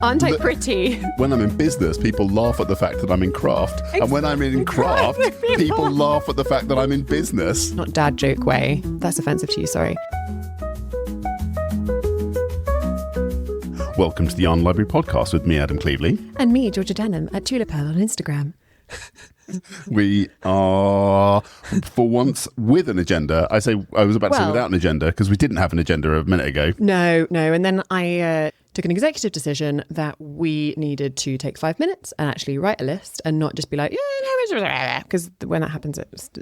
Aren't I pretty? When I'm in business, people laugh at the fact that I'm in craft. And when I'm in craft, people laugh at the fact that I'm in business. Not dad joke way. That's offensive to you, sorry. Welcome to the Yarn Library podcast with me, Adam Cleveley. And me, Georgia Denham, at Tulipel on Instagram. We are, for once, with an agenda. I was about to say without an agenda, because we didn't have an agenda a minute ago. No. And then I took an executive decision that we needed to take 5 minutes and actually write a list and not just be like, because when that happens, it just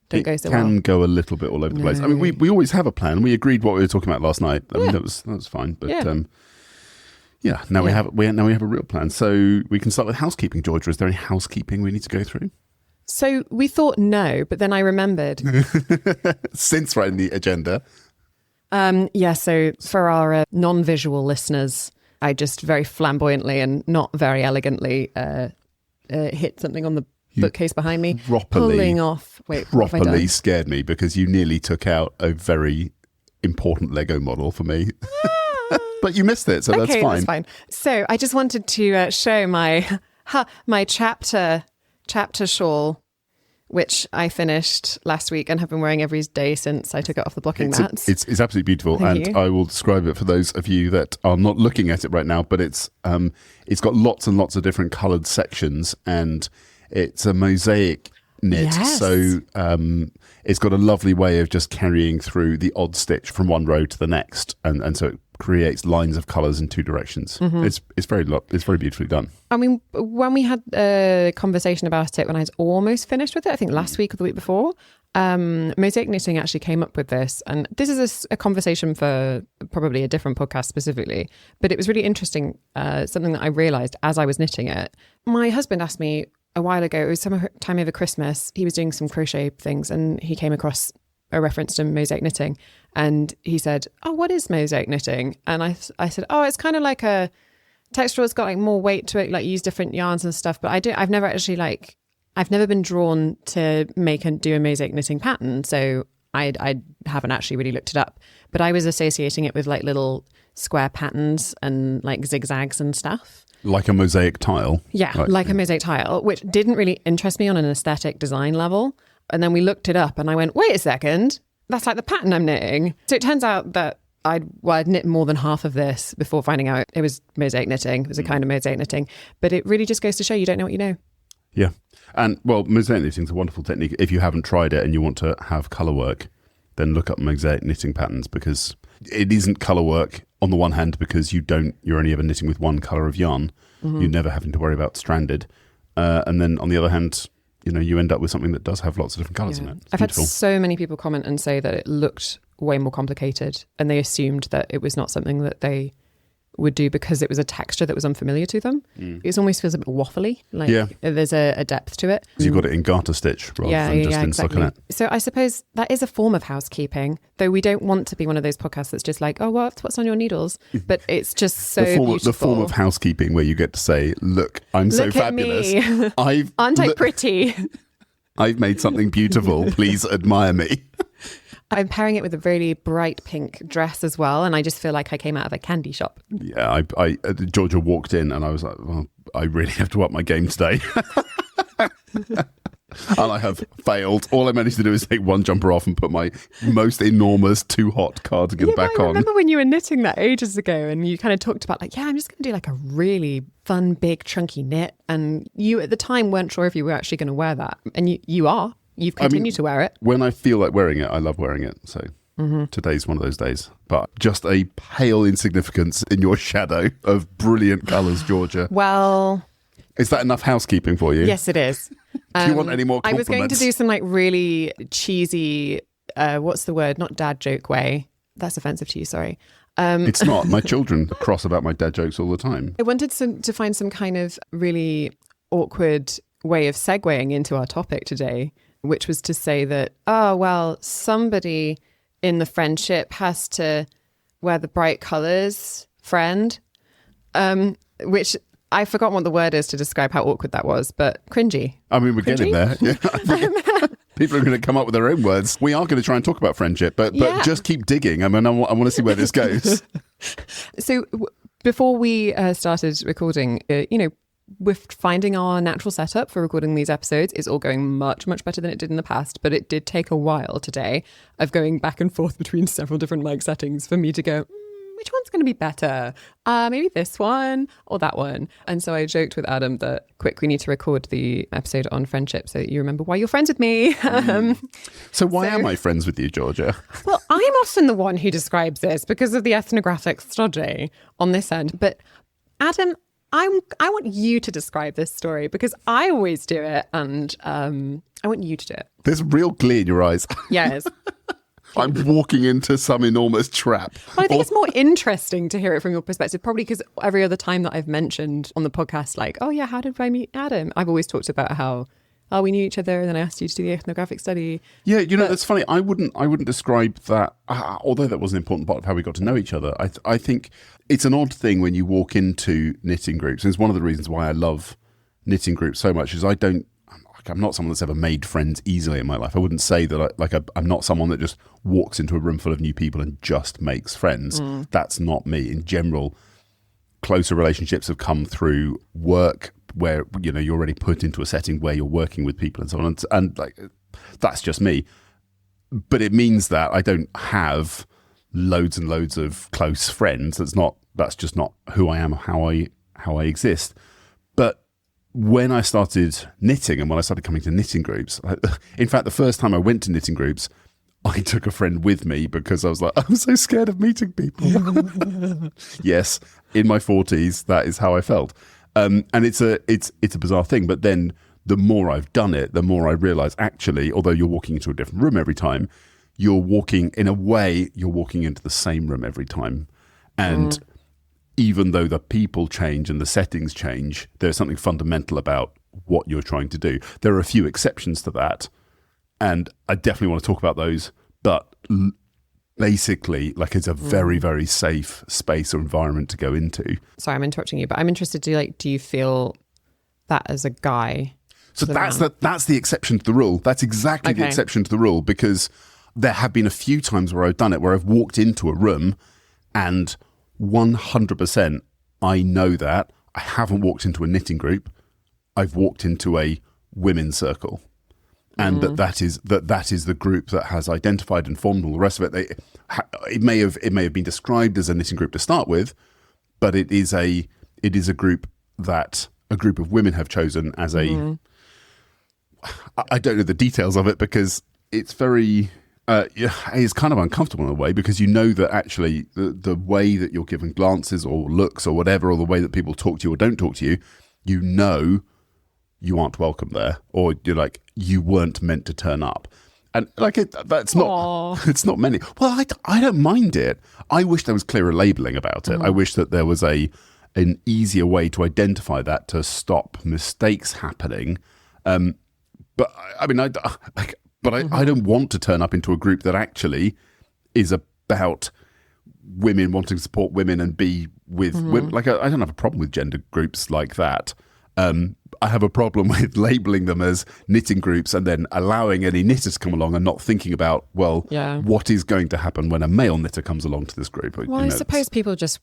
don't go so well. It can go a little bit all over the place. I mean, we always have a plan. We agreed what we were talking about last night. I mean, that was fine. But now we have a real plan. So we can start with housekeeping. Georgia, is there any housekeeping we need to go through? So we thought no, but then I remembered. Since writing the agenda. So for our non-visual listeners, I just very flamboyantly and not very elegantly hit something on the bookcase behind me. Properly scared me because you nearly took out a very important Lego model for me. But you missed it, so that's fine. That's fine. So I just wanted to show my chapter shawl, which I finished last week and have been wearing every day since I took it off the blocking mats. It's absolutely beautiful. Thank you. I will describe it for those of you that are not looking at it right now, but it's got lots and lots of different coloured sections, and it's a mosaic knit. Yes. So it's got a lovely way of just carrying through the odd stitch from one row to the next, and so it creates lines of colours in two directions. Mm-hmm. It's very beautifully done. I mean, when we had a conversation about it when I was almost finished with it, I think last week or the week before, Mosaic Knitting actually came up with this, and this is a conversation for probably a different podcast specifically, but it was really interesting, something that I realised as I was knitting it. My husband asked me a while ago, it was sometime over Christmas, he was doing some crochet things and he came across a reference to mosaic knitting, and he said, "Oh, what is mosaic knitting?" And I said, "Oh, it's kind of like a texture. It's got like more weight to it, like use different yarns and stuff." But I've never been drawn to make and do a mosaic knitting pattern, so I haven't actually really looked it up. But I was associating it with like little square patterns and like zigzags and stuff. Like a mosaic tile. Yeah, like a mosaic tile, which didn't really interest me on an aesthetic design level. And then we looked it up and I went, wait a second, that's like the pattern I'm knitting. So it turns out that I'd knit more than half of this before finding out it was mosaic knitting. It was a kind of mosaic knitting. But it really just goes to show you don't know what you know. Yeah. And well, mosaic knitting is a wonderful technique. If you haven't tried it and you want to have colour work, then look up mosaic knitting patterns, because it isn't colour work on the one hand because you're only ever knitting with one colour of yarn. Mm-hmm. You're never having to worry about stranded. And then on the other hand, you end up with something that does have lots of different colours in it. I've had so many people comment and say that it looked way more complicated, and they assumed that it was not something that they would do because it was a texture that was unfamiliar to them. It almost feels a bit waffly, like there's a depth to it. So you've got it in garter stitch rather than just in stockinette. So I suppose that is a form of housekeeping, though we don't want to be one of those podcasts that's just like, oh, what's on your needles? But it's just so beautiful. The form of housekeeping where you get to say, look, I'm so fabulous. Aren't I pretty? I've made something beautiful. Please admire me. I'm pairing it with a really bright pink dress as well, and I just feel like I came out of a candy shop. Yeah, Georgia walked in and I was like, well, I really have to up my game today. And I have failed. All I managed to do is take one jumper off and put my most enormous too hot cardigan back on. I remember when you were knitting that ages ago and you kind of talked about like, I'm just going to do like a really fun, big, chunky knit. And you at the time weren't sure if you were actually going to wear that. And you are. You've continued to wear it. When I feel like wearing it, I love wearing it. So today's one of those days. But just a pale insignificance in your shadow of brilliant colours, Georgia. Well... Is that enough housekeeping for you? Yes, it is. Do you want any more compliments? I was going to do some like really cheesy, what's the word? Not dad joke way. That's offensive to you, sorry. It's not. My children cross about my dad jokes all the time. I wanted to find some kind of really awkward way of segueing into our topic today, which was to say that, somebody in the friendship has to wear the bright colours, friend, which... I've forgotten what the word is to describe how awkward that was, but cringy. I mean, we're getting there. Yeah. People are going to come up with their own words. We are going to try and talk about friendship, but just keep digging. I mean, I want to see where this goes. So before we started recording, with finding our natural setup for recording these episodes, it's all going much, much better than it did in the past. But it did take a while today of going back and forth between several different mic settings for me to go, which one's going to be better? Maybe this one or that one. And so I joked with Adam that, quick, we need to record the episode on friendship so that you remember why you're friends with me. So why am I friends with you, Georgia? Well, I'm often the one who describes this because of the ethnographic study on this end. But Adam, I want you to describe this story because I always do it, and I want you to do it. There's real glee in your eyes. Yes. I'm walking into some enormous trap. Well, I think it's more interesting to hear it from your perspective, probably because every other time that I've mentioned on the podcast, like, oh yeah, how did I meet Adam? I've always talked about how, oh, we knew each other, and then I asked you to do the ethnographic study. Yeah, that's funny. I wouldn't describe that, although that was an important part of how we got to know each other. I think it's an odd thing when you walk into knitting groups. And it's one of the reasons why I love knitting groups so much is I'm not someone that's ever made friends easily in my life. I wouldn't say that I'm not someone that just walks into a room full of new people and just makes friends. That's not me. In general, closer relationships have come through work where, you're already put into a setting where you're working with people and so on. And like, that's just me. But it means that I don't have loads and loads of close friends. That's just not who I am, how I exist. But when I started knitting and when I started coming to knitting groups, in fact, the first time I went to knitting groups, I took a friend with me because I was like, I'm so scared of meeting people. Yes, in my 40s, that is how I felt. And it's a bizarre thing. But then the more I've done it, the more I realize actually, although you're walking into a different room every time, you're walking into the same room every time. And even though the people change and the settings change, there's something fundamental about what you're trying to do. There are a few exceptions to that, and I definitely want to talk about those, but basically, like, it's a very, very safe space or environment to go into. Sorry, I'm interrupting you, but I'm interested do you feel that as a guy? So that's the exception to the rule. That's exactly the exception to the rule, because there have been a few times where I've done it, where I've walked into a room and 100% I know that I haven't walked into a knitting group. I've walked into a women's circle, and that is the group that has identified and formed all the rest of it. It may have been described as a knitting group to start with, but it is a group that a group of women have chosen as a. I don't know the details of it because it's very. It's kind of uncomfortable in a way, because you know that actually the way that you're given glances or looks or whatever, or the way that people talk to you or don't talk to you, you aren't welcome there, or you're like, you weren't meant to turn up. And like it's not many. Well, I don't mind it. I wish there was clearer labeling about it. I wish that there was an easier way to identify that to stop mistakes happening. But I mean, I don't want to turn up into a group that actually is about women wanting to support women and be with women. Like, I don't have a problem with gender groups like that. I have a problem with labeling them as knitting groups and then allowing any knitter to come along and not thinking about, what is going to happen when a male knitter comes along to this group. Well, I suppose people just...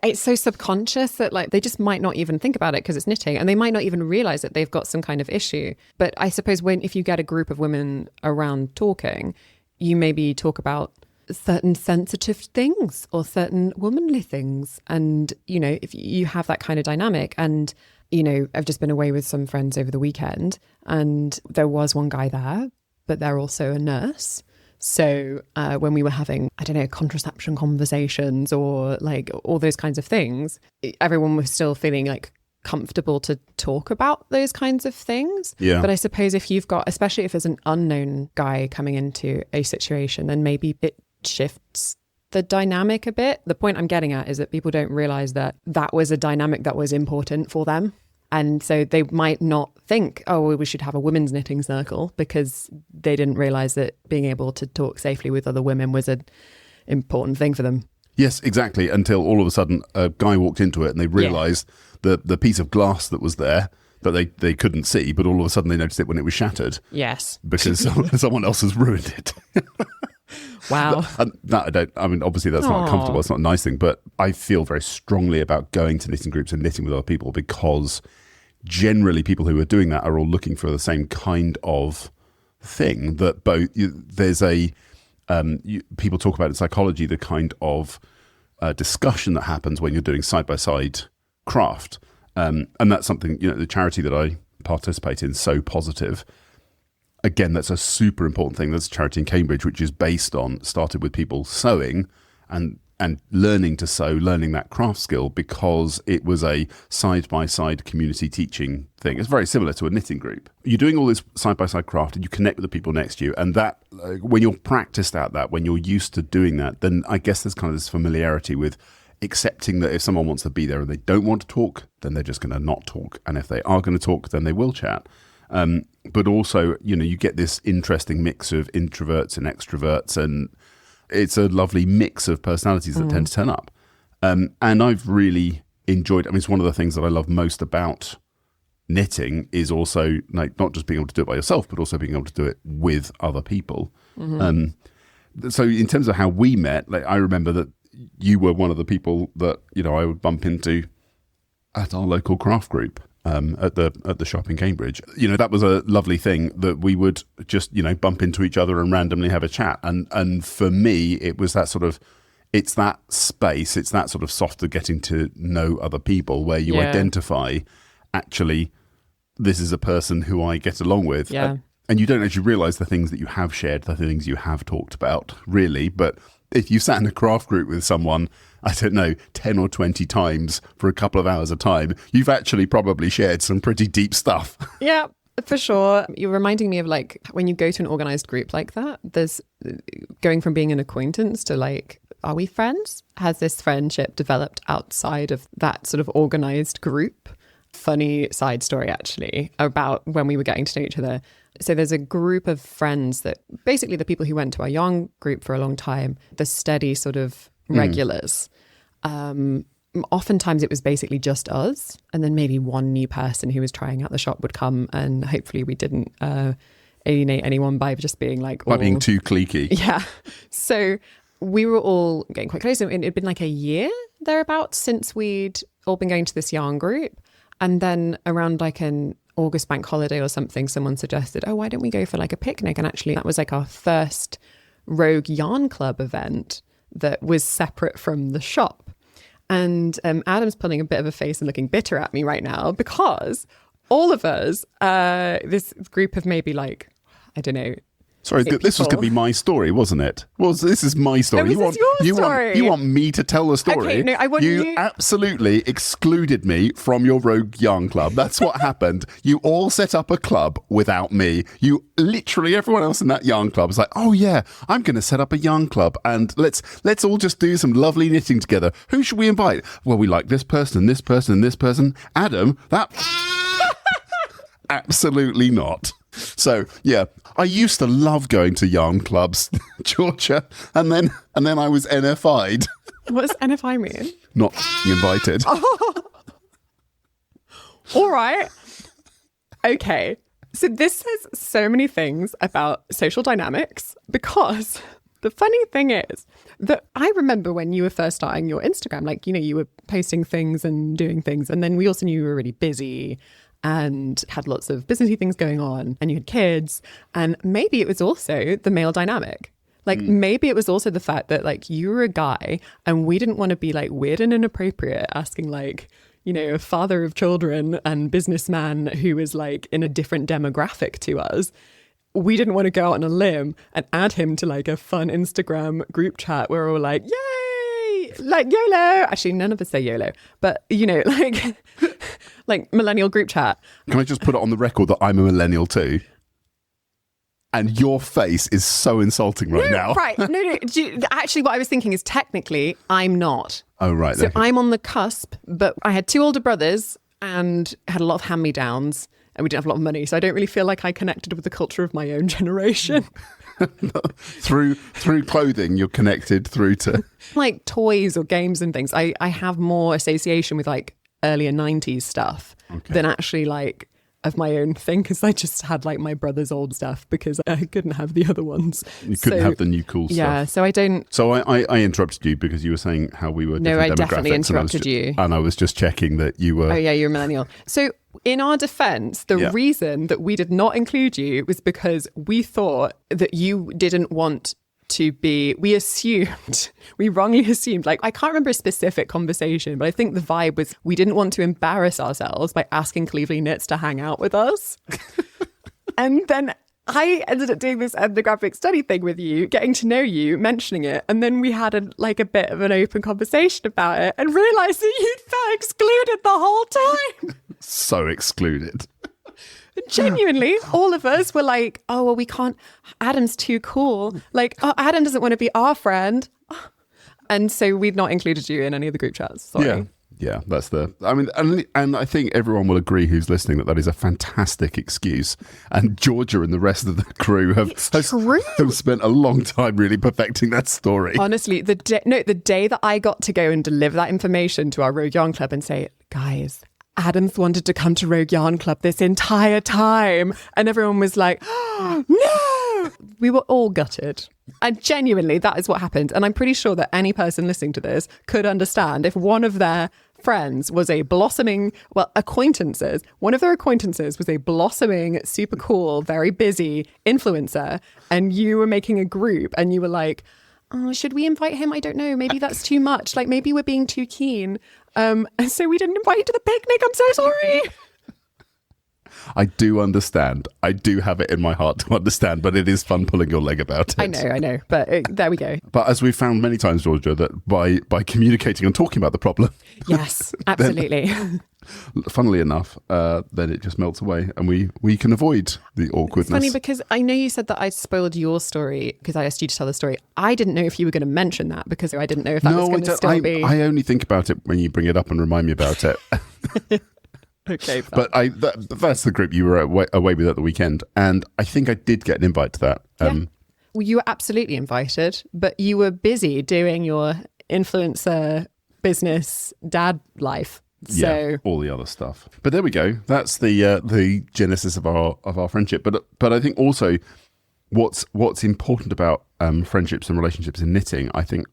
It's so subconscious that like they just might not even think about it because it's knitting, and they might not even realize that they've got some kind of issue. But I suppose if you get a group of women around talking, you maybe talk about certain sensitive things or certain womanly things. And, if you have that kind of dynamic, and, I've just been away with some friends over the weekend, and there was one guy there, but they're also a nurse. So when we were having, contraception conversations or like all those kinds of things, everyone was still feeling like comfortable to talk about those kinds of things. Yeah. But I suppose if you've got, especially if there's an unknown guy coming into a situation, then maybe it shifts the dynamic a bit. The point I'm getting at is that people don't realize that was a dynamic that was important for them. And so they might not think, oh, we should have a women's knitting circle, because they didn't realize that being able to talk safely with other women was an important thing for them. Yes, exactly. Until all of a sudden a guy walked into it and they realized that the piece of glass that was there that they couldn't see, but all of a sudden they noticed it when it was shattered. Yes. Because someone else has ruined it. Wow. That I don't. I mean, obviously that's not comfortable. It's not a nice thing, but I feel very strongly about going to knitting groups and knitting with other people because generally people who are doing that are all looking for the same kind of thing. That both there's a people talk about in psychology the kind of discussion that happens when you're doing side by side craft, and that's something the charity that I participate in, So Positive. Again, that's a super important thing. There's a charity in Cambridge which is started with people sewing and learning to sew, learning that craft skill because it was a side-by-side community teaching thing. It's very similar to a knitting group. You're doing all this side-by-side craft and you connect with the people next to you, and that when you're practiced at that, when you're used to doing that, then I guess there's kind of this familiarity with accepting that if someone wants to be there and they don't want to talk, then they're just going to not talk. And if they are going to talk, then they will chat. But also, you get this interesting mix of introverts and extroverts, and it's a lovely mix of personalities that tend to turn up. And I've really enjoyed, it's one of the things that I love most about knitting is also like not just being able to do it by yourself, but also being able to do it with other people. So in terms of how we met, like I remember that you were one of the people that, I would bump into at our local craft group. At the shop in Cambridge, that was a lovely thing that we would just bump into each other and randomly have a chat. And for me, it was that sort of, it's that space, it's that sort of softer getting to know other people where you identify actually this is a person who I get along with. Yeah. And you don't actually realise the things that you have shared, the things you have talked about, really. But if you sat in a craft group with someone, I don't know, 10 or 20 times for a couple of hours a time, you've actually probably shared some pretty deep stuff. Yeah, for sure. You're reminding me of like when you go to an organized group like that, there's going from being an acquaintance to like, are we friends? Has this friendship developed outside of that sort of organized group? Funny side story, actually, about when we were getting to know each other. So there's a group of friends that basically the people who went to our yarn group for a long time, the steady sort of regulars. Oftentimes it was basically just us, and then maybe one new person who was trying out the shop would come, and hopefully we didn't alienate anyone by just being like... By being too cliquey. Yeah. So we were all getting quite close. It'd been like a year thereabouts since we'd all been going to this yarn group. And then around like an August bank holiday or something, someone suggested, oh, why don't we go for like a picnic? And actually that was like our first Rogue Yarn Club event that was separate from the shop. And Adam's pulling a bit of a face and looking bitter at me right now because all of us, this group of maybe like, I don't know. Sorry, this was going to be my story, wasn't it? Well, this is my story. No, this is your story. You want me to tell the story? Okay, no, I want you absolutely excluded me from your Rogue Yarn Club. That's what happened. You all set up a club without me. You literally, everyone else in that yarn club was like, oh yeah, I'm going to set up a yarn club and let's all just do some lovely knitting together. Who should we invite? Well, we like this person and this person and this person. Adam, that... Absolutely not. So yeah, I used to love going to yarn clubs, Georgia, and then I was NFI'd. What does NFI mean? Not invited. Oh. All right. Okay. So this says so many things about social dynamics because the funny thing is that I remember when you were first starting your Instagram, like, you were posting things and doing things, and then we also knew you were really busy and had lots of businessy things going on, and you had kids, and maybe it was also the male dynamic. Like maybe it was also the fact that like you were a guy and we didn't want to be like weird and inappropriate asking like, a father of children and businessman who is like in a different demographic to us. We didn't want to go out on a limb and add him to like a fun Instagram group chat where we're like, yay, like YOLO. Actually, none of us say YOLO, but like millennial group chat. Can I just put it on the record that I'm a millennial too? And your face is so insulting right now. Right. No. Actually, what I was thinking is technically I'm not. Oh, right. So I'm on the cusp, but I had two older brothers and had a lot of hand-me-downs, and we didn't have a lot of money. So I don't really feel like I connected with the culture of my own generation. through clothing, you're connected through to... like toys or games and things. I have more association with like earlier 90s stuff than actually like of my own thing because I just had like my brother's old stuff because I couldn't have the other ones. You couldn't have the new cool stuff. Yeah, so I don't. So I interrupted you because you were saying how we were different No, I demographics, definitely interrupted you. And I was just checking that you were... Oh yeah, you're a millennial. So in our defense, the reason that we did not include you was because we thought that you didn't want to be, we wrongly assumed, like, I can't remember a specific conversation, but I think the vibe was we didn't want to embarrass ourselves by asking Cleveley Knits to hang out with us. And then I ended up doing this ethnographic study thing with you, getting to know you, mentioning it, and then we had a bit of an open conversation about it and realised that you'd felt excluded the whole time. So excluded. Genuinely, all of us were like, oh, well, we can't, Adam's too cool. Like, oh, Adam doesn't want to be our friend. And so we've not included you in any of the group chats. Sorry. Yeah, that's and I think everyone will agree who's listening that is a fantastic excuse. And Georgia and the rest of the crew have spent a long time really perfecting that story. Honestly, the day that I got to go and deliver that information to our Rogue Yarn Club and say, guys, Adam's wanted to come to Rogue Yarn Club this entire time. And everyone was like, oh, no! We were all gutted. And genuinely, that is what happened. And I'm pretty sure that any person listening to this could understand if one of their friends was a blossoming, one of their acquaintances was a blossoming, super cool, very busy influencer. And you were making a group and you were like, oh, should we invite him? I don't know. Maybe that's too much. Like, maybe we're being too keen. And so we didn't invite you to the picnic. I'm so sorry. I do understand. I do have it in my heart to understand, but it is fun pulling your leg about it. I know. But there we go. But as we've found many times, Georgia, that by communicating and talking about the problem... Yes, absolutely. Funnily enough, then it just melts away and we can avoid the awkwardness. It's funny because I know you said that I spoiled your story because I asked you to tell the story. I didn't know if you were going to mention that because I didn't know if that was going to still be... I only think about it when you bring it up and remind me about it. Okay, but that's the group you were away with at the weekend, and I think I did get an invite to that. Well, you were absolutely invited, but you were busy doing your influencer business dad life. So all the other stuff. But there we go. That's the genesis of our friendship. But I think also what's important about friendships and relationships in knitting, I think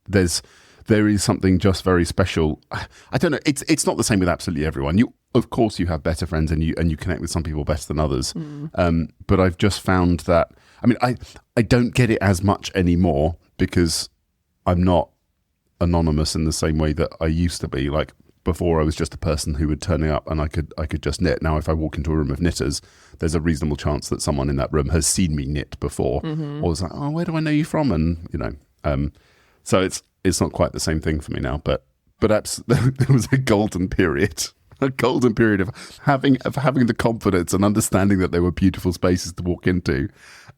there is something just very special. I don't know. It's not the same with absolutely everyone. Of course, you have better friends and you connect with some people better than others. But I've just found that, I mean, I don't get it as much anymore because I'm not anonymous in the same way that I used to be. Like before, I was just a person who would turn up and I could just knit. Now, if I walk into a room of knitters, there's a reasonable chance that someone in that room has seen me knit before, or is like, oh, where do I know you from? And so it's not quite the same thing for me now. But there was a golden period. A golden period of having the confidence and understanding that there were beautiful spaces to walk into,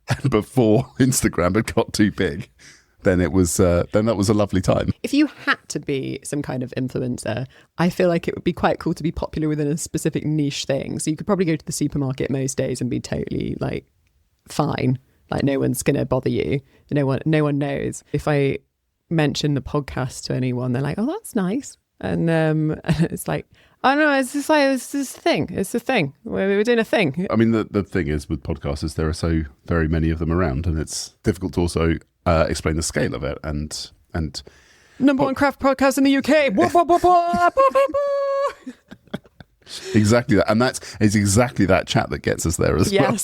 and before Instagram had got too big, then that was a lovely time. If you had to be some kind of influencer, I feel like it would be quite cool to be popular within a specific niche thing. So you could probably go to the supermarket most days and be totally like fine, like no one's gonna bother you. No one knows. If I mention the podcast to anyone, they're like, oh, that's nice, and it's like, oh no, it's just like it's this thing. It's a thing. We're doing a thing. I mean, the thing is with podcasters, there are so very many of them around, and it's difficult to also explain the scale of it. And number one craft podcast in the UK. Exactly that, and it's exactly that chat that gets us there as well.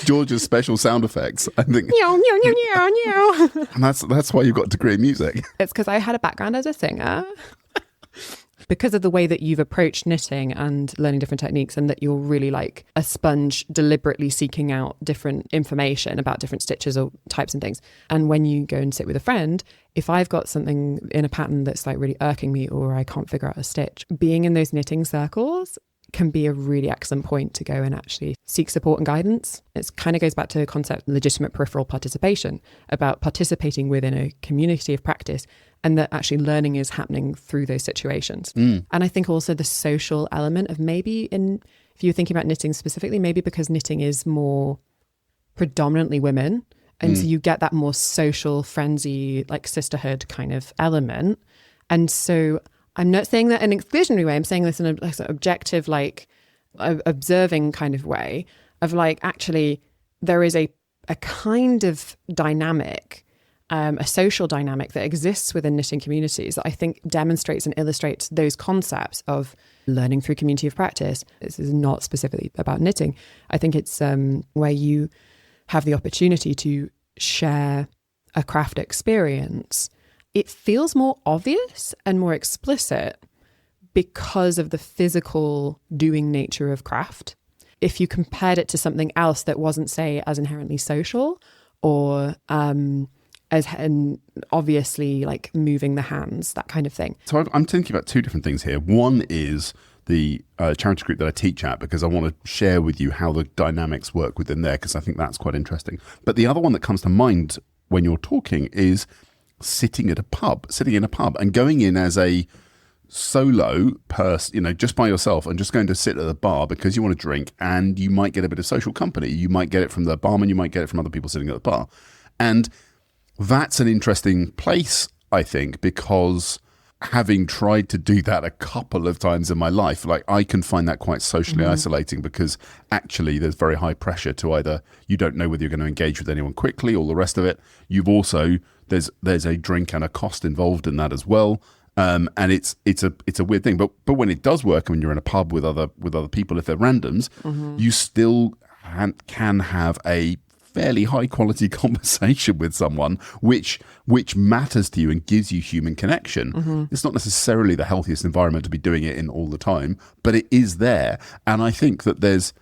George's special sound effects, I think. And that's why you've got a degree in music. It's because I had a background as a singer. Because of the way that you've approached knitting and learning different techniques, and that you're really like a sponge deliberately seeking out different information about different stitches or types and things. And when you go and sit with a friend, if I've got something in a pattern that's like really irking me or I can't figure out a stitch, being in those knitting circles can be a really excellent point to go and actually seek support and guidance. It kind of goes back to the concept of legitimate peripheral participation, about participating within a community of practice, and that actually learning is happening through those situations. And I think also the social element of maybe if you're thinking about knitting specifically, maybe because knitting is more predominantly women, and so you get that more social, friendsy, like sisterhood kind of element. And so I'm not saying that in an exclusionary way. I'm saying this in a sort of objective, like observing kind of way of like, actually, there is a kind of dynamic, a social dynamic that exists within knitting communities that I think demonstrates and illustrates those concepts of learning through community of practice. This is not specifically about knitting. I think it's where you have the opportunity to share a craft experience. It feels more obvious and more explicit because of the physical doing nature of craft. If you compared it to something else that wasn't, say, as inherently social or as obviously like moving the hands, that kind of thing. So I'm thinking about two different things here. One is the charity group that I teach at, because I want to share with you how the dynamics work within there, because I think that's quite interesting. But the other one that comes to mind when you're talking is sitting in a pub and going in as a solo person, just by yourself, and just going to sit at the bar because you want to drink, and you might get a bit of social company. You might get it from the barman, you might get it from other people sitting at the bar. And that's an interesting place, I think, because having tried to do that a couple of times in my life, like I can find that quite socially isolating, because actually there's very high pressure to either you don't know whether you're going to engage with anyone quickly, all the rest of it. You've also there's a drink and a cost involved in that as well. And it's a weird thing, but when it does work, when you're in a pub with other people, if they're randoms, you still can have a fairly high quality conversation with someone which matters to you and gives you human connection. It's not necessarily the healthiest environment to be doing it in all the time, but it is there. And I think that there's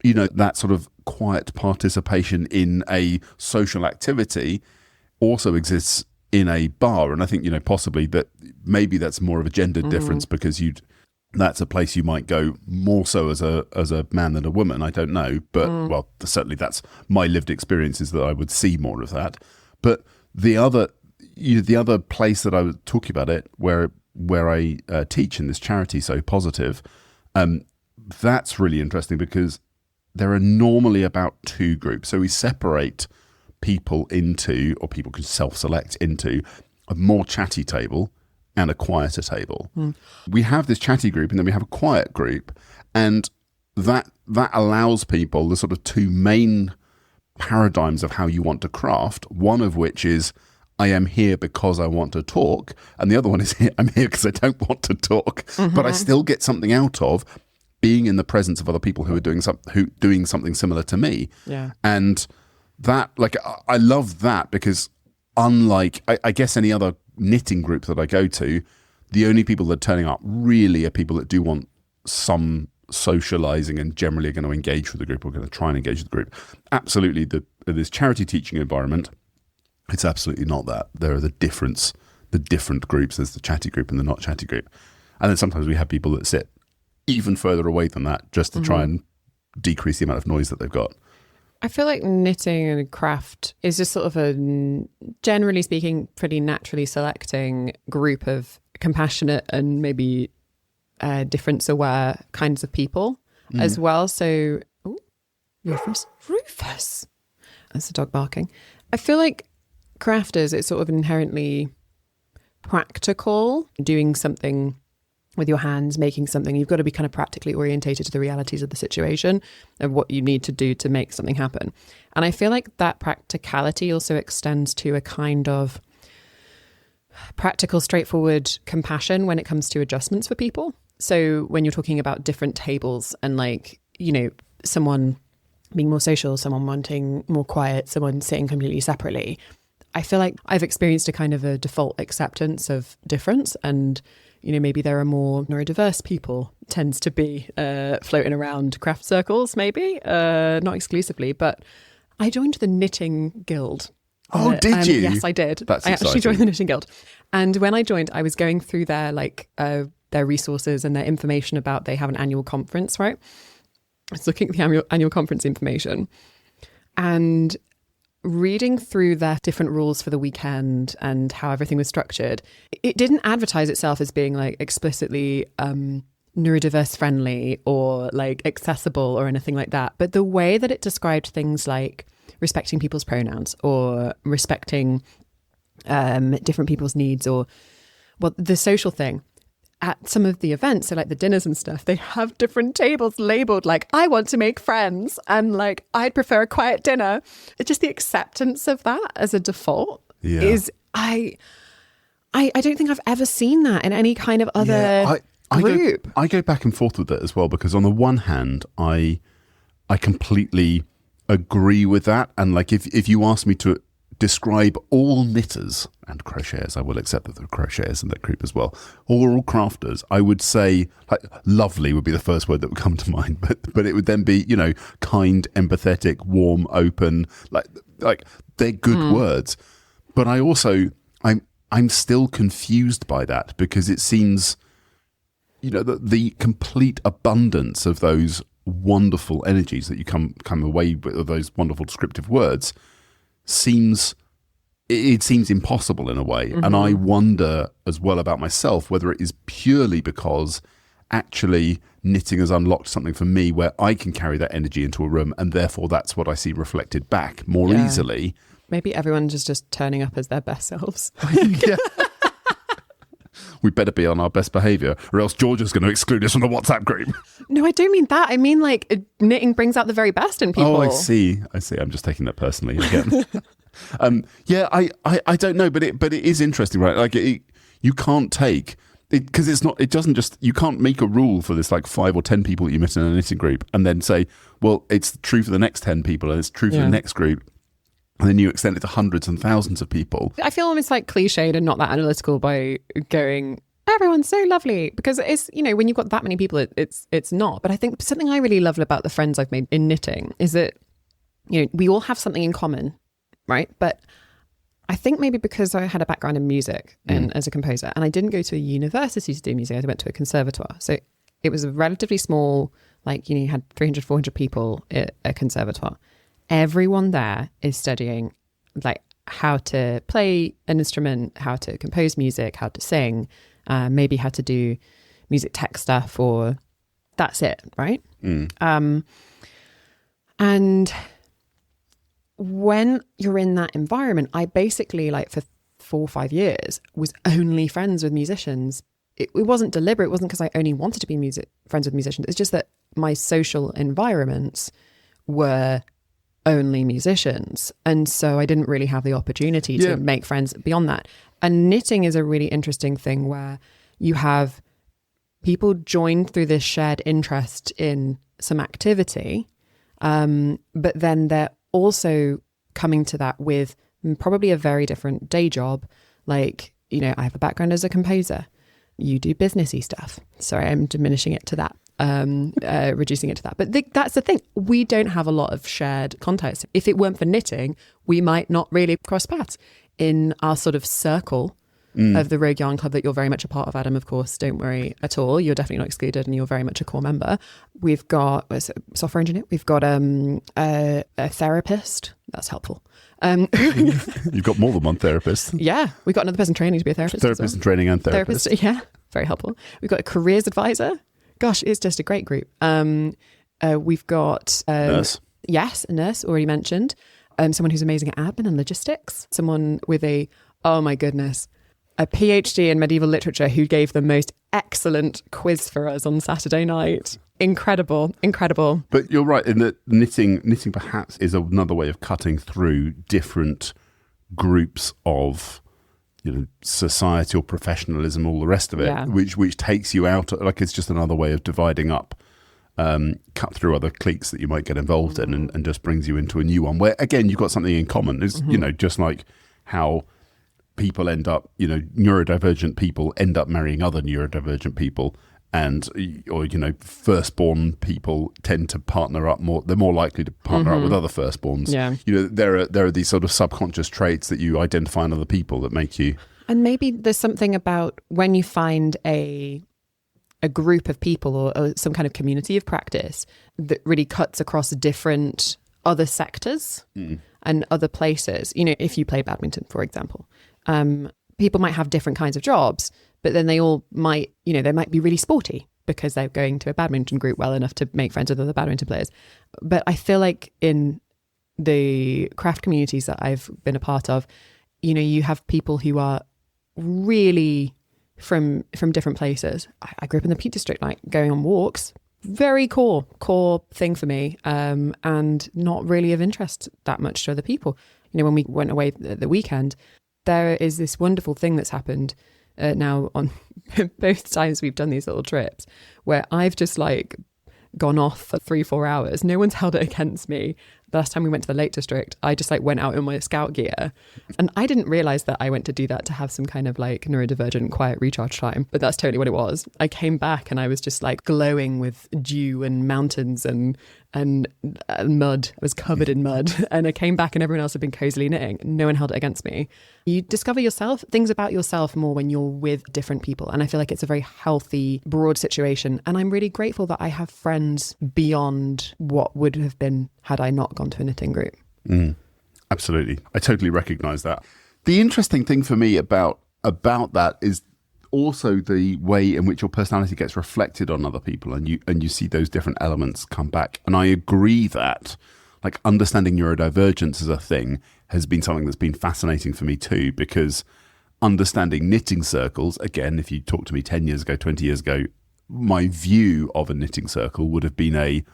that sort of quiet participation in a social activity also exists in a bar. And I think possibly that maybe that's more of a gender difference, because that's a place you might go more so as a man than a woman. I don't know, but well, certainly that's my lived experience, is that I would see more of that. But the other place that I was talking about it, where I teach in this charity, So Positive, that's really interesting, because there are normally about two groups. So we separate people into, or people can self-select into, a more chatty table and a quieter table. We have this chatty group, and then we have a quiet group, and that allows people the sort of two main paradigms of how you want to craft, one of which is I am here because I want to talk, and the other one is I'm here because I don't want to talk, but I still get something out of being in the presence of other people who are doing something similar to me. And that, like, I love that, because unlike I guess any other knitting group that I go to, the only people that are turning up really are people that do want some socializing and generally are going to engage with the group, or going to try and engage with the group. Absolutely, this charity teaching environment, it's absolutely not that. There are the different groups. There's the chatty group and the not chatty group. And then sometimes we have people that sit even further away than that, just to try and decrease the amount of noise that they've got. I feel like knitting and craft is just sort of a, generally speaking, pretty naturally selecting group of compassionate and maybe difference-aware kinds of people as well. So, Rufus. That's the dog barking. I feel like crafters, it's sort of inherently practical, doing something with your hands, making something. You've got to be kind of practically orientated to the realities of the situation, of what you need to do to make something happen. And I feel like that practicality also extends to a kind of practical, straightforward compassion when it comes to adjustments for people. So when you're talking about different tables and, like, someone being more social, someone wanting more quiet, someone sitting completely separately, I feel like I've experienced a kind of a default acceptance of difference. And maybe there are more neurodiverse people, tends to be floating around craft circles, maybe, not exclusively. But I joined the Knitting Guild. Oh, did you? Yes, I did. That's I exciting. actually joined the Knitting Guild. And when I joined, I was going through their their resources and their information about, they have an annual conference, right? I was looking at the annual conference information and reading through their different rules for the weekend and how everything was structured. It didn't advertise itself as being like explicitly neurodiverse friendly or like accessible or anything like that. But the way that it described things like respecting people's pronouns or respecting different people's needs, or the social thing, at some of the events, so like the dinners and stuff, they have different tables labeled like, I want to make friends, and like, I'd prefer a quiet dinner. It's just the acceptance of that as a default is, I don't think I've ever seen that in any kind of other group. I go back and forth with it as well, because on the one hand, I completely agree with that. And like, if you ask me to describe all knitters and crocheters, I will accept that there are crocheters in that group as well, or all crafters, I would say like lovely would be the first word that would come to mind, but it would then be, you know, kind, empathetic, warm, open, like they're good words. But I also I'm still confused by that, because it seems, you know, the complete abundance of those wonderful energies that you come away with, those wonderful descriptive words, seems impossible in a way. And I wonder as well about myself whether it is purely because actually knitting has unlocked something for me where I can carry that energy into a room, and therefore that's what I see reflected back more easily. Maybe everyone's just turning up as their best selves. Yeah. We better be on our best behaviour, or else Georgia's going to exclude us from the WhatsApp group. No, I don't mean that. I mean, like, knitting brings out the very best in people. Oh, I see. I'm just taking that personally again. I don't know, but it is interesting, right? Like, you can't take it, because it doesn't just, you can't make a rule for this like 5 or 10 people that you met in a knitting group and then say, well, it's true for the next 10 people and it's true for the next group. And then you extend it to hundreds and thousands of people. I feel almost like cliched and not that analytical by going, everyone's so lovely, because it's, you know, when you've got that many people, it's not. But I think something I really love about the friends I've made in knitting is that, you know, we all have something in common, right? But I think maybe because I had a background in music and as a composer, and I didn't go to a university to do music, I went to a conservatoire. So it was a relatively small, like, you know, you had 300, 400 people at a conservatoire. Everyone there is studying like how to play an instrument, how to compose music, how to sing, maybe how to do music tech stuff, or that's it, right? And when you're in that environment, I basically, like, for 4 or 5 years was only friends with musicians. It wasn't deliberate. It wasn't because I only wanted to be friends with musicians. It's just that my social environments were only musicians, and so I didn't really have the opportunity to make friends beyond that. And knitting is a really interesting thing where you have people joined through this shared interest in some activity, but then they're also coming to that with probably a very different day job. Like, you know, I have a background as a composer, you do businessy stuff. Sorry, I'm diminishing it to that. Reducing it to that. But that's the thing. We don't have a lot of shared context. If it weren't for knitting, we might not really cross paths in our sort of circle of the Rogue Yarn Club that you're very much a part of, Adam, of course. Don't worry at all. You're definitely not excluded and you're very much a core member. We've got a software engineer. We've got a therapist. That's helpful. You've got more than one therapist. Yeah. We've got another person training to be a therapist. Therapist in training and therapist. Yeah. Very helpful. We've got a careers advisor. Gosh, it's just a great group. We've got nurse. Yes, a nurse, already mentioned. Someone who's amazing at admin and logistics. Someone with a PhD in medieval literature who gave the most excellent quiz for us on Saturday night. Incredible. But you're right in that knitting perhaps is another way of cutting through different groups of, you know, society or professionalism, all the rest of it, which takes you out, like it's just another way of dividing up, cut through other cliques that you might get involved in, and just brings you into a new one where, again, you've got something in common. It's, you know, just like how people end up, you know, neurodivergent people end up marrying other neurodivergent people, and, or, you know, firstborn people tend to partner up more. They're more likely to partner up with other firstborns. Yeah. You know, there are these sort of subconscious traits that you identify in other people that make you. And maybe there's something about when you find a group of people or some kind of community of practice that really cuts across different other sectors and other places. You know, if you play badminton, for example, people might have different kinds of jobs, but then they all might, you know, they might be really sporty because they're going to a badminton group well enough to make friends with other badminton players. But I feel like in the craft communities that I've been a part of, you know, you have people who are really from different places. I grew up in the Peak District, like going on walks, very core thing for me, and not really of interest that much to other people. You know, when we went away at the weekend, there is this wonderful thing that's happened now on both times we've done these little trips, where I've just like gone off for 3-4 hours. No one's held it against me. The last time we went to the Lake District, I just like went out in my scout gear, and I didn't realize that I went to do that to have some kind of like neurodivergent quiet recharge time, but that's totally what it was. I came back and I was just like glowing with dew and mountains and mud. I was covered in mud, and I came back and everyone else had been cozily knitting. No one held it against me. You discover things about yourself more when you're with different people, and I feel like it's a very healthy, broad situation. And I'm really grateful that I have friends beyond what would have been had I not gone to a knitting group. Absolutely. I totally recognise that. The interesting thing for me about that is also the way in which your personality gets reflected on other people, and you see those different elements come back. And I agree that like understanding neurodivergence as a thing has been something that's been fascinating for me too, because understanding knitting circles, again, if you talked to me 10 years ago, 20 years ago, my view of a knitting circle would have been a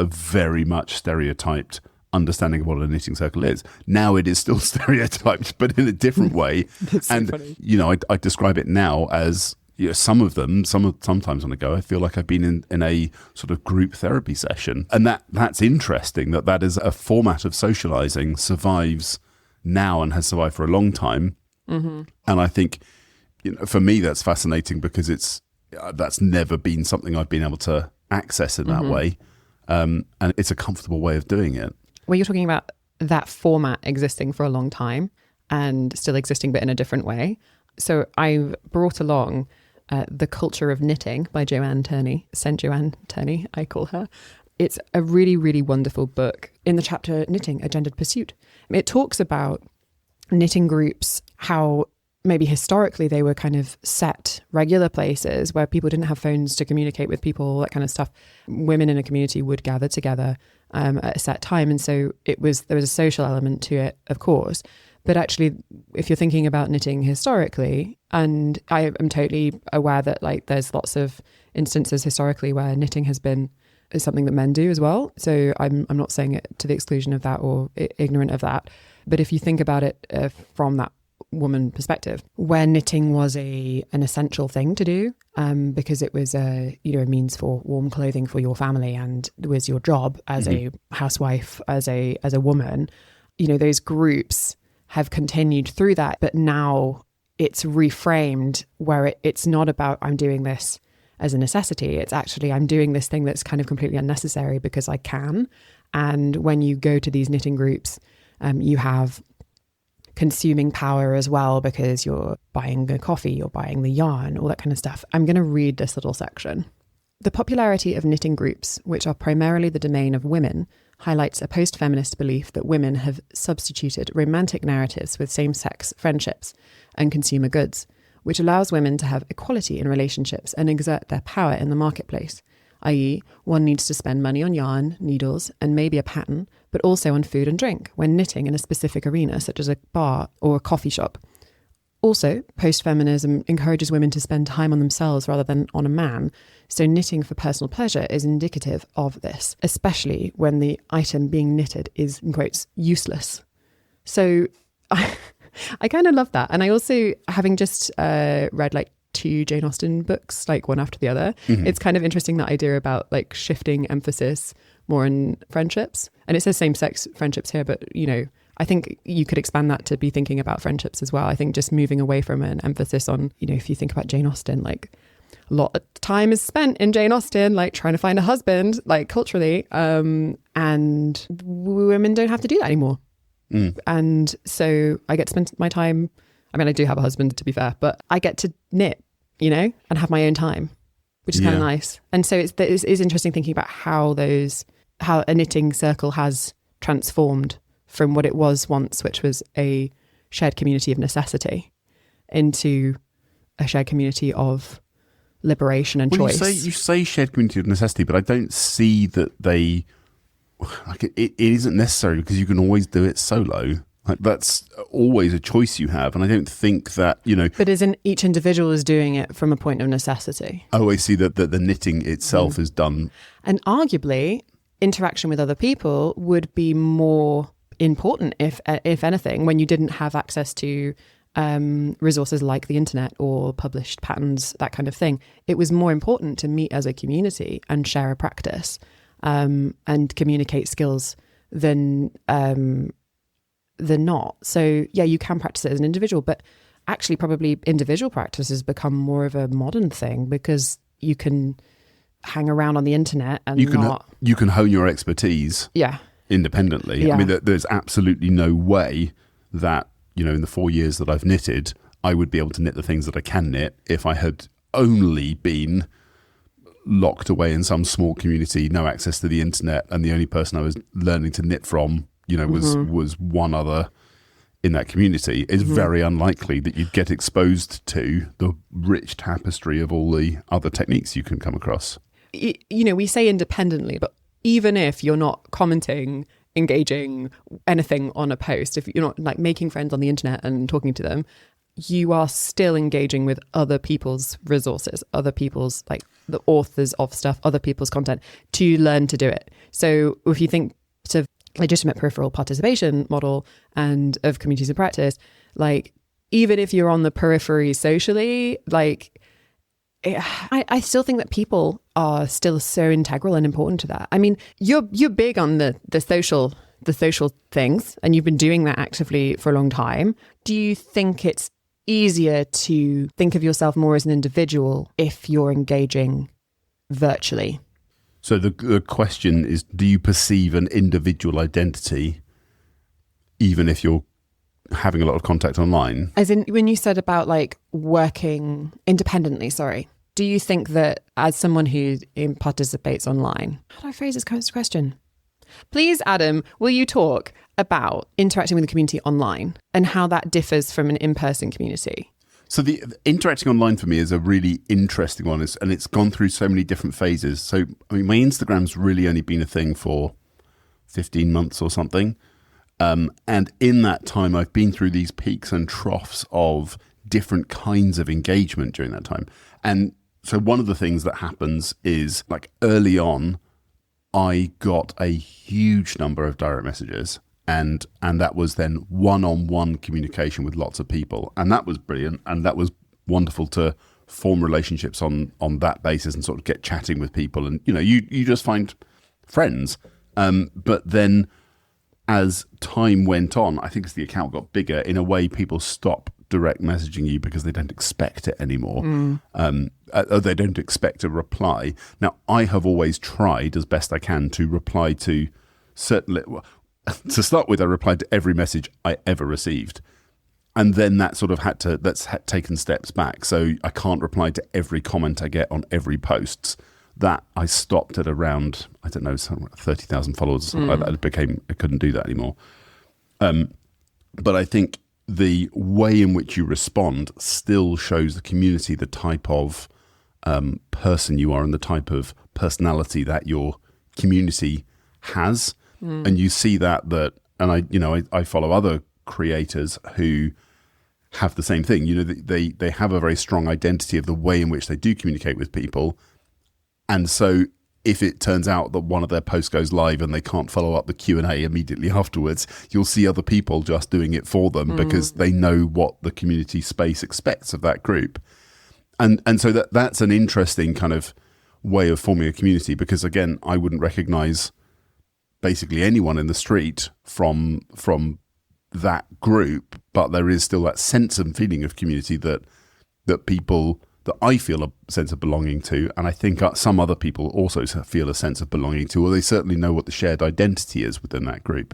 very much stereotyped understanding of what a knitting circle is. Now it is still stereotyped, but in a different way. So funny. You know, I describe it now as, you know, sometimes on a go, I feel like I've been in a sort of group therapy session, and that's interesting that is a format of socializing survives now and has survived for a long time. And I think, you know, for me that's fascinating because that's never been something I've been able to access in that way, and it's a comfortable way of doing it. Well, you're talking about that format existing for a long time and still existing, but in a different way. So I've brought along The Culture of Knitting by Joanne Turney, St. Joanne Turney, I call her. It's a really, really wonderful book. In the chapter Knitting, A Gendered Pursuit, it talks about knitting groups, how maybe historically they were kind of set regular places where people didn't have phones to communicate with people, that kind of stuff. Women in a community would gather together at a set time. And so there was a social element to it, of course. But actually, if you're thinking about knitting historically, and I am totally aware that like there's lots of instances historically where knitting is something that men do as well. So I'm not saying it to the exclusion of that or ignorant of that. But if you think about it from that woman perspective, where knitting was an essential thing to do, because it was a means for warm clothing for your family, and it was your job as a housewife, as a woman. You know, those groups have continued through that, but now it's reframed where it's not about I'm doing this as a necessity. It's actually I'm doing this thing that's kind of completely unnecessary because I can. And when you go to these knitting groups, you have consuming power as well, because you're buying the coffee, you're buying the yarn, all that kind of stuff. I'm going to read this little section. The popularity of knitting groups, which are primarily the domain of women, highlights a post-feminist belief that women have substituted romantic narratives with same-sex friendships and consumer goods, which allows women to have equality in relationships and exert their power in the marketplace, i.e., one needs to spend money on yarn, needles, and maybe a pattern, but also on food and drink when knitting in a specific arena, such as a bar or a coffee shop. Also, post-feminism encourages women to spend time on themselves rather than on a man, so knitting for personal pleasure is indicative of this, especially when the item being knitted is, in quotes, useless. So I kind of love that. And I also, having just read like 2 Jane Austen books, like one after the other, it's kind of interesting, that idea about like shifting emphasis more in friendships. And it says same-sex friendships here, but, you know, I think you could expand that to be thinking about friendships as well. I think just moving away from an emphasis on, you know, if you think about Jane Austen, like a lot of time is spent in Jane Austen, like trying to find a husband, like culturally, and women don't have to do that anymore. And so I get to spend my time, I mean, I do have a husband, to be fair, but I get to knit, you know, and have my own time, which is kind of nice. And so it is interesting thinking about how a knitting circle has transformed from what it was once, which was a shared community of necessity, into a shared community of liberation and choice. You say shared community of necessity, but I don't see that they, like it isn't necessary, because you can always do it solo. Like, that's always a choice you have. And I don't think that, But isn't each individual is doing it from a point of necessity? I always see that the knitting itself is done. And arguably, interaction with other people would be more important, if anything, when you didn't have access to resources like the internet or published patterns, that kind of thing. It was more important to meet as a community and share a practice and communicate skills than not. So yeah, you can practice it as an individual, but actually probably individual practice has become more of a modern thing because you can hang around on the internet and you can hone your expertise independently. Yeah. I mean, there's absolutely no way that, in the 4 years that I've knitted, I would be able to knit the things that I can knit if I had only been locked away in some small community, no access to the internet, and the only person I was learning to knit from, was one other in that community. It's very unlikely that you'd get exposed to the rich tapestry of all the other techniques you can come across. We say independently, but even if you're not commenting, engaging anything on a post, if you're not like making friends on the internet and talking to them, you are still engaging with other people's resources, other people's, like the authors of stuff, other people's content to learn to do it. So if you think to legitimate peripheral participation model and of communities of practice, like even if you're on the periphery socially, like I still think that people are still so integral and important to that. I mean, you're big on the social things, and you've been doing that actively for a long time. Do you think it's easier to think of yourself more as an individual if you're engaging virtually? So the question is, do you perceive an individual identity even if you're having a lot of contact online? As in, when you said about like working independently, do you think that as someone who participates online, how do I phrase this question? Please, Adam, will you talk about interacting with the community online and how that differs from an in-person community? So the interacting online for me is a really interesting one, and it's gone through so many different phases. So, I mean, my Instagram's really only been a thing for 15 months or something. And in that time, I've been through these peaks and troughs of different kinds of engagement during that time. And so one of the things that happens is, like, early on, I got a huge number of direct messages. And that was then one-on-one communication with lots of people. And that was brilliant. And that was wonderful to form relationships on that basis and sort of get chatting with people. And, you just find friends. But then as time went on, I think as the account got bigger, in a way, people stop direct messaging you because they don't expect it anymore. They don't expect a reply. Now, I have always tried as best I can to reply to to start with, I replied to every message I ever received. And then that sort of that's taken steps back. So I can't reply to every comment I get on every post. That I stopped at around, 30,000 followers or something like that. I couldn't do that anymore. But I think the way in which you respond still shows the community the type of person you are and the type of personality that your community has. And you see that, and I follow other creators who have the same thing. They have a very strong identity of the way in which they do communicate with people. And so if it turns out that one of their posts goes live and they can't follow up the Q&A immediately afterwards, you'll see other people just doing it for them because they know what the community space expects of that group. And so that's an interesting kind of way of forming a community, because again, I wouldn't recognize basically anyone in the street from that group, but there is still that sense and feeling of community that people, that I feel a sense of belonging to, and I think some other people also feel a sense of belonging to, or they certainly know what the shared identity is within that group.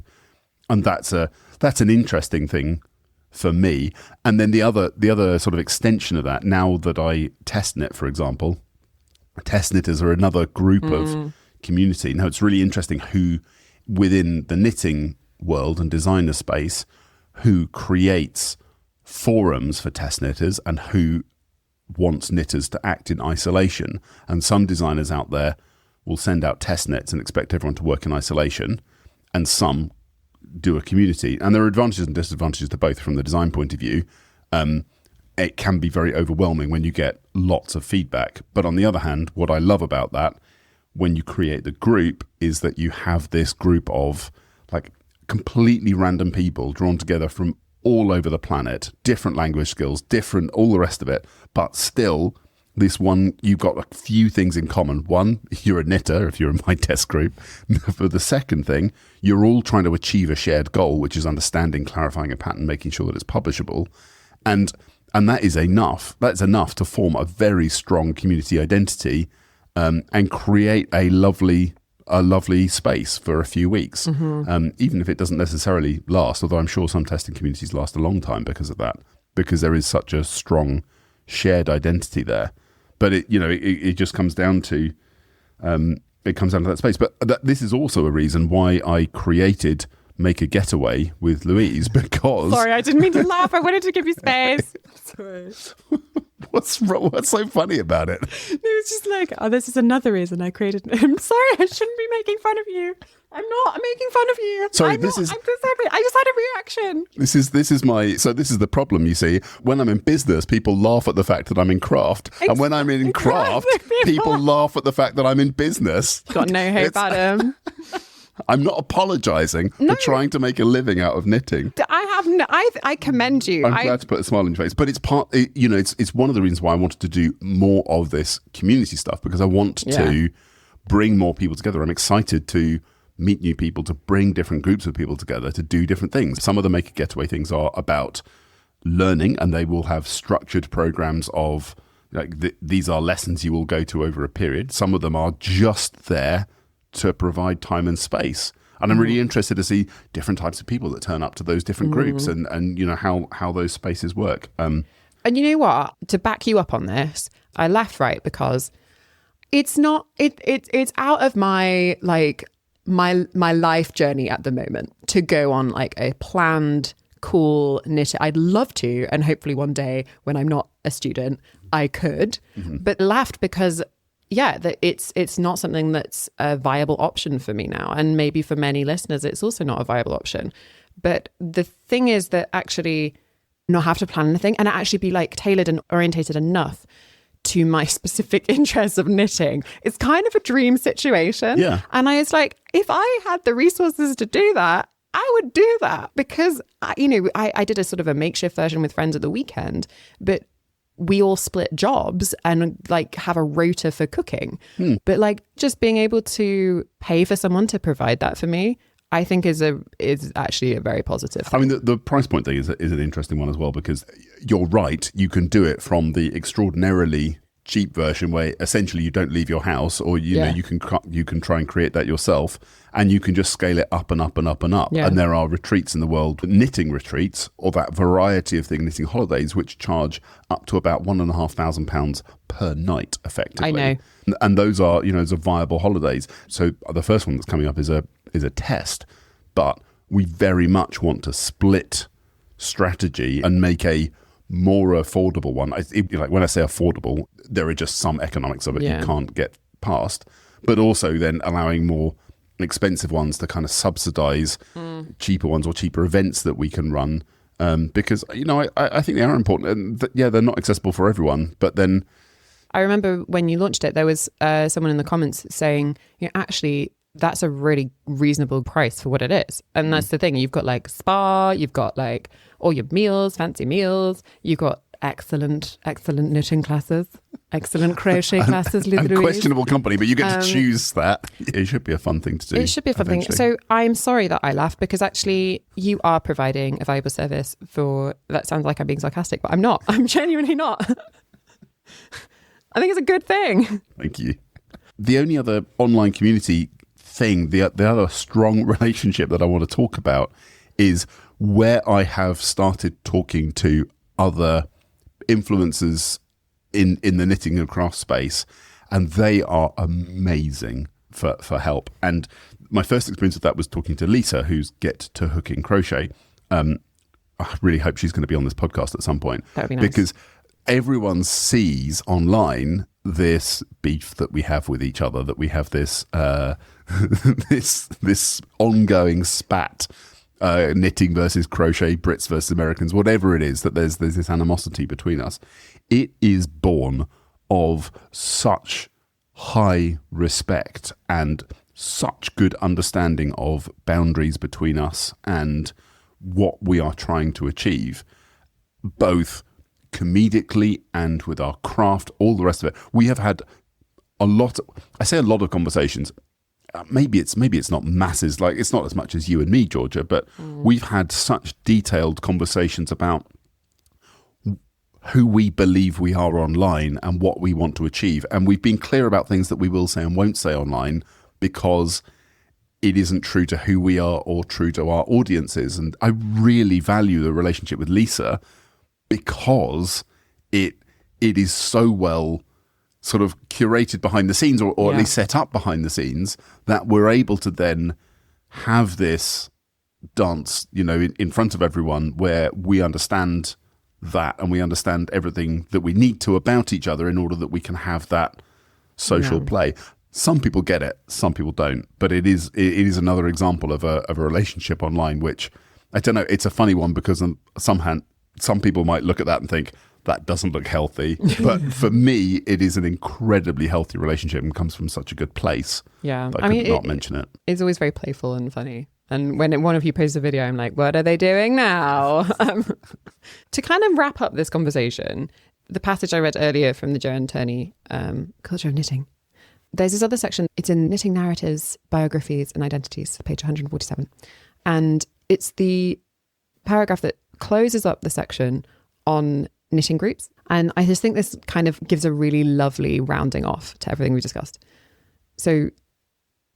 And that's an interesting thing for me. And then the other sort of extension of that, now that I test knit, for example, test knitters are another group of community. Now, it's really interesting who within the knitting world and designer space, who creates forums for test knitters and who wants knitters to act in isolation. And some designers out there will send out test knits and expect everyone to work in isolation. And some do a community, and there are advantages and disadvantages to both from the design point of view. It can be very overwhelming when you get lots of feedback. But on the other hand, what I love about that, when you create the group, is that you have this group of like completely random people drawn together from all over the planet, different language skills, different, all the rest of it, but still this one, you've got a few things in common. One, you're a knitter if you're in my test group. For the second thing, you're all trying to achieve a shared goal, which is understanding, clarifying a pattern, making sure that it's publishable. And that is enough. That's enough to form a very strong community identity and create a lovely space for a few weeks, even if it doesn't necessarily last, although I'm sure some testing communities last a long time because of that, because there is such a strong shared identity there. But it just comes down to that space. But this is also a reason why I created Make a Getaway with Louise, because... Sorry, I didn't mean to laugh. I wanted to give you space. Sorry. What's so funny about it? It was just like, this is another reason I created... I'm sorry, I shouldn't be making fun of you. I'm not making fun of you. Sorry, I just had a reaction. This is the problem, you see. When I'm in business, people laugh at the fact that I'm in craft. And when I'm in craft, people laugh at the fact that I'm in business. Got no hope, Adam. I'm not apologising for trying to make a living out of knitting. I commend you. I'm glad to put a smile on your face. But it's it's one of the reasons why I wanted to do more of this community stuff, because I want to bring more people together. I'm excited to meet new people, to bring different groups of people together to do different things. Some of the Make a Getaway things are about learning, and they will have structured programs of these are lessons you will go to over a period. Some of them are just there to provide time and space. And I'm really interested to see different types of people that turn up to those different groups and how those spaces work. And you know what? To back you up on this, I laughed, right? Because it's not, it's out of my, my life journey at the moment to go on like a planned, cool knit. I'd love to. And hopefully one day when I'm not a student, I could, but laughed because that it's not something that's a viable option for me now. And maybe for many listeners, it's also not a viable option. But the thing is that actually not have to plan anything and actually be like tailored and orientated enough to my specific interests of knitting. It's kind of a dream situation. Yeah. And I was like, if I had the resources to do that, I would do that, because I did a sort of a makeshift version with friends at the weekend, but we all split jobs and like have a rota for cooking. But like just being able to pay for someone to provide that for me, I think is actually a very positive thing. I mean, the price point thing is an interesting one as well, because you're right. You can do it from the extraordinarily cheap version where essentially you don't leave your house, or you know you can try and create that yourself, and you can just scale it up and up and up and up. And there are retreats in the world, knitting retreats, or that variety of thing, knitting holidays, which charge up to about £1,500 per night, effectively. I know, and those are those are viable holidays. So the first one that's coming up is a test, but we very much want to split strategy and make a more affordable one. Like when I say affordable, there are just some economics of it you can't get past, but also then allowing more expensive ones to kind of subsidize cheaper ones or cheaper events that we can run, because I think they are important, and they're not accessible for everyone. But then I remember when you launched it, there was someone in the comments saying, actually that's a really reasonable price for what it is. And that's the thing. You've got like spa, you've got like all your meals, fancy meals, you've got excellent knitting classes, excellent crochet classes. And questionable company, but you get to choose that. It should be a fun thing to do. It should be a fun thing. So I'm sorry that I laughed, because actually you are providing a valuable service for, that sounds like I'm being sarcastic, but I'm not. I'm genuinely not. I think it's a good thing. Thank you. The only other online community thing, the other strong relationship that I want to talk about is where I have started talking to other influencers in the knitting and craft space, and they are amazing for help. And my first experience of that was talking to Lisa, who's Get to Hooking Crochet. I really hope she's going to be on this podcast at some point. That would be nice. Because everyone sees online this beef that we have with each other, that we have this this ongoing spat knitting versus crochet, Brits versus Americans, whatever it is, that there's this animosity between us. It is born of such high respect and such good understanding of boundaries between us and what we are trying to achieve, both comedically and with our craft, all the rest of it. We have had a lot of conversations. Maybe it's not masses, like it's not as much as you and me, Georgia, but we've had such detailed conversations about who we believe we are online and what we want to achieve. And we've been clear about things that we will say and won't say online because it isn't true to who we are or true to our audiences. And I really value the relationship with Lisa because it is so well sort of curated behind the scenes, or at least set up behind the scenes, that we're able to then have this dance, in front of everyone, where we understand that and we understand everything that we need to about each other in order that we can have that social play. Some people get it, some people don't, but it is another example of a relationship online, which, I don't know, it's a funny one because on some people might look at that and think, that doesn't look healthy. But for me, it is an incredibly healthy relationship and comes from such a good place. Yeah. I could not mention it. It's always very playful and funny. And when one of you posts a video, I'm like, what are they doing now? To kind of wrap up this conversation, the passage I read earlier from the Joanne Turney, Culture of Knitting, there's this other section. It's in Knitting Narratives, Biographies and Identities, page 147. And it's the paragraph that closes up the section on knitting groups. And I just think this kind of gives a really lovely rounding off to everything we discussed. So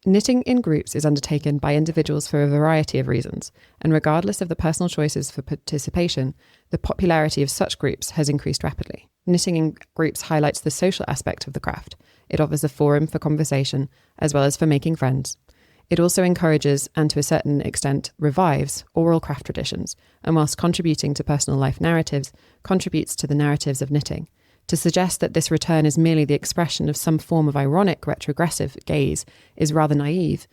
knitting in groups is undertaken by individuals for a variety of reasons. And regardless of the personal choices for participation, the popularity of such groups has increased rapidly. Knitting in groups highlights the social aspect of the craft. It offers a forum for conversation as well as for making friends. It also encourages, and to a certain extent revives, oral craft traditions, and whilst contributing to personal life narratives, contributes to the narratives of knitting. To suggest that this return is merely the expression of some form of ironic retrogressive gaze is rather naive.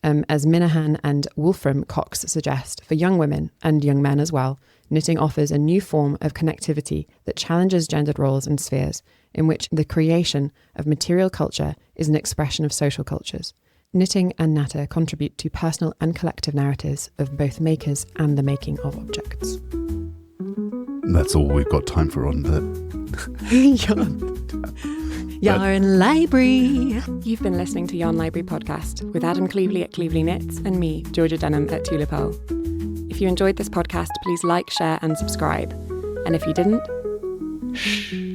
As Minahan and Wolfram Cox suggest, for young women and young men as well, knitting offers a new form of connectivity that challenges gendered roles and spheres, in which the creation of material culture is an expression of social cultures. Knitting and natter contribute to personal and collective narratives of both makers and the making of objects. That's all we've got time for on that. Yarn Library. You've been listening to Yarn Library podcast with Adam Cleveley at Cleveley Knits and me, Georgia Denham at Tula Pearl. If you enjoyed this podcast, please like, share and subscribe. And if you didn't, shh.